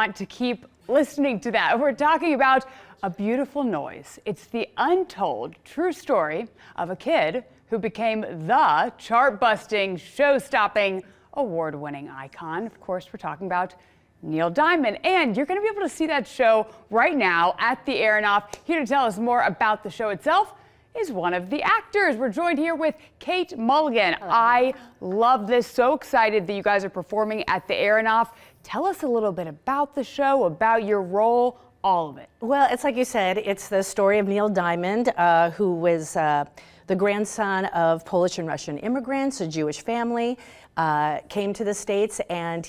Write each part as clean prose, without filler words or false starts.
want to keep listening to that. We're talking about a beautiful noise. It's the untold true story of a kid who became the chart-busting, show-stopping, award-winning icon. Of course, we're talking about Neil Diamond, and you're going to be able to see that show right now at the Aronoff. Here to tell us more about the show itself is one of the actors. We're joined here with Kate Mulligan. Hello. I love this. So excited that you guys are performing at the Aronoff. Tell us a little bit about the show, about your role, all of it. Well, it's like you said, it's the story of Neil Diamond, who was the grandson of Polish and Russian immigrants, a Jewish family, came to the States, and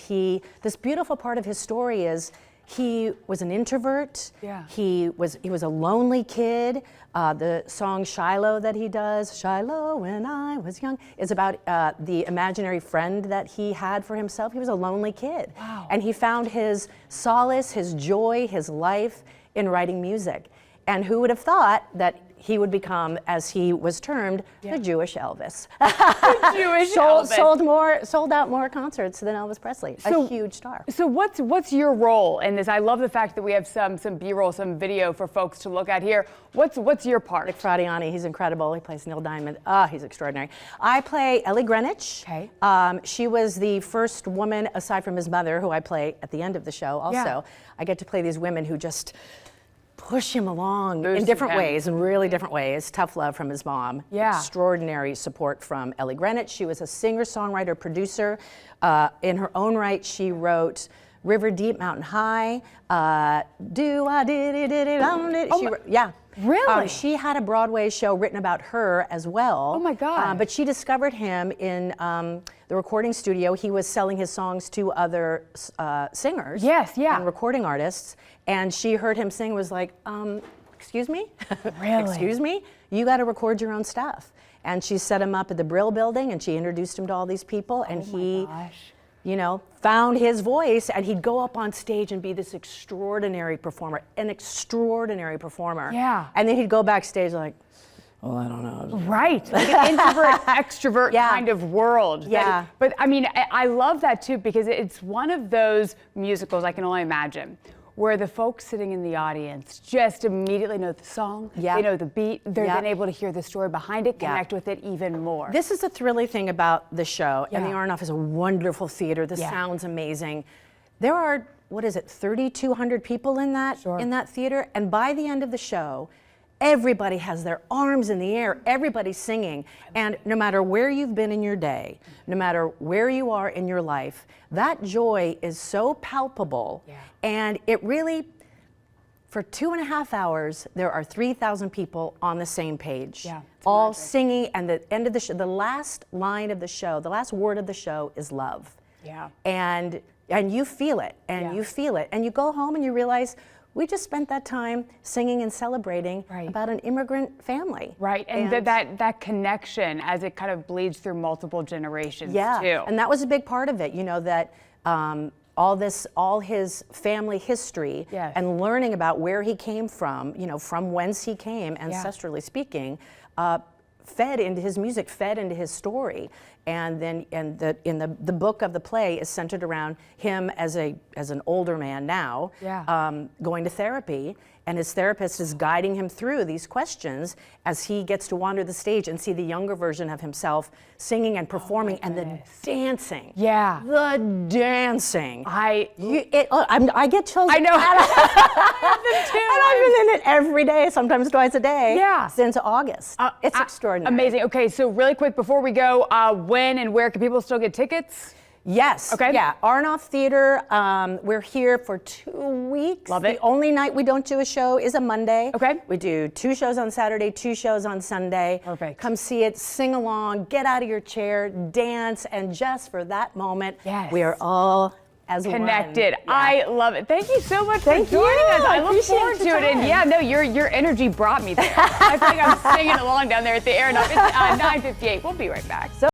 this beautiful part of his story is he was an introvert. Yeah. He was a lonely kid. The song Shiloh that he does, Shiloh when I was young, is about the imaginary friend that he had for himself. He was a lonely kid. Wow. And he found his solace, his joy, his life in writing music. And who would have thought that he would become, as he was termed, the Jewish Elvis. The Jewish Elvis. Sold out more concerts than Elvis Presley. A huge star. So what's your role in this? I love the fact that we have some B-roll, some video for folks to look at here. What's your part? Nick Fradiani, he's incredible. He plays Neil Diamond. He's extraordinary. I play Ellie Greenwich. Okay. She was the first woman, aside from his mother, who I play at the end of the show also. Yeah. I get to play these women who just push him along Boost in different him. ways, in really different ways. Tough love from his mom. Yeah. Extraordinary support from Ellie Greenwich. She was a singer, songwriter, producer. In her own right, she wrote River Deep, Mountain High. Yeah. Really? She had a Broadway show written about her as well. Oh my God. But she discovered him in the recording studio. He was selling his songs to other singers. Yes, yeah. And recording artists. And she heard him sing, was like, excuse me? Really? Excuse me? You got to record your own stuff. And she set him up at the Brill Building, and she introduced him to all these people, and he, you know, found his voice, and he'd go up on stage and be this extraordinary performer, an extraordinary performer. Yeah. And then he'd go backstage like, well, I don't know. Right, like an introvert, extrovert Yeah. kind of world. Yeah. But I mean, I love that too, because it's one of those musicals I can only imagine where the folks sitting in the audience just immediately know the song, Yeah. they know the beat, they're Yeah. then able to hear the story behind it, connect with it even more. This is the thrilling thing about the show, and the Yeah. Aronoff is a wonderful theater. The sound's amazing. There are, 3,200 people in that theater, and by the end of the show, everybody has their arms in the air, everybody's singing, and no matter where you've been in your day, no matter where you are in your life, that joy is so palpable, and it really, for 2.5 hours, there are 3,000 people on the same page, all singing, and the end of the show, the last line of the show, the last word of the show is love. Yeah. And you feel it, and you feel it, and you go home and you realize, we just spent that time singing and celebrating about an immigrant family. Right, and that connection as it kind of bleeds through multiple generations too. And that was a big part of it, you know, that all his family history and learning about where he came from, you know, from whence he came, ancestrally speaking, fed into his music, fed into his story. And then the book of the play is centered around him as an older man now, going to therapy, and his therapist is guiding him through these questions as he gets to wander the stage and see the younger version of himself singing and performing, and the dancing. Yeah. The dancing. I get chills. I know. And I've been in it every day, sometimes twice a day. Yeah. Since August. It's extraordinary. Amazing. Okay, so really quick before we go, when and where can people still get tickets? Yes. Okay. Yeah. Aronoff Theater. We're here for 2 weeks. Love it. The only night we don't do a show is a Monday. Okay. We do 2 shows on Saturday, 2 shows on Sunday. Perfect. Come see it, sing along, get out of your chair, dance, and just for that moment, we are all as connected. one. I love it. Thank you so much for joining us. I look forward to it. And yeah, no, your energy brought me there. I feel like I'm singing along down there at the Aronoff. It's 9:58. We'll be right back.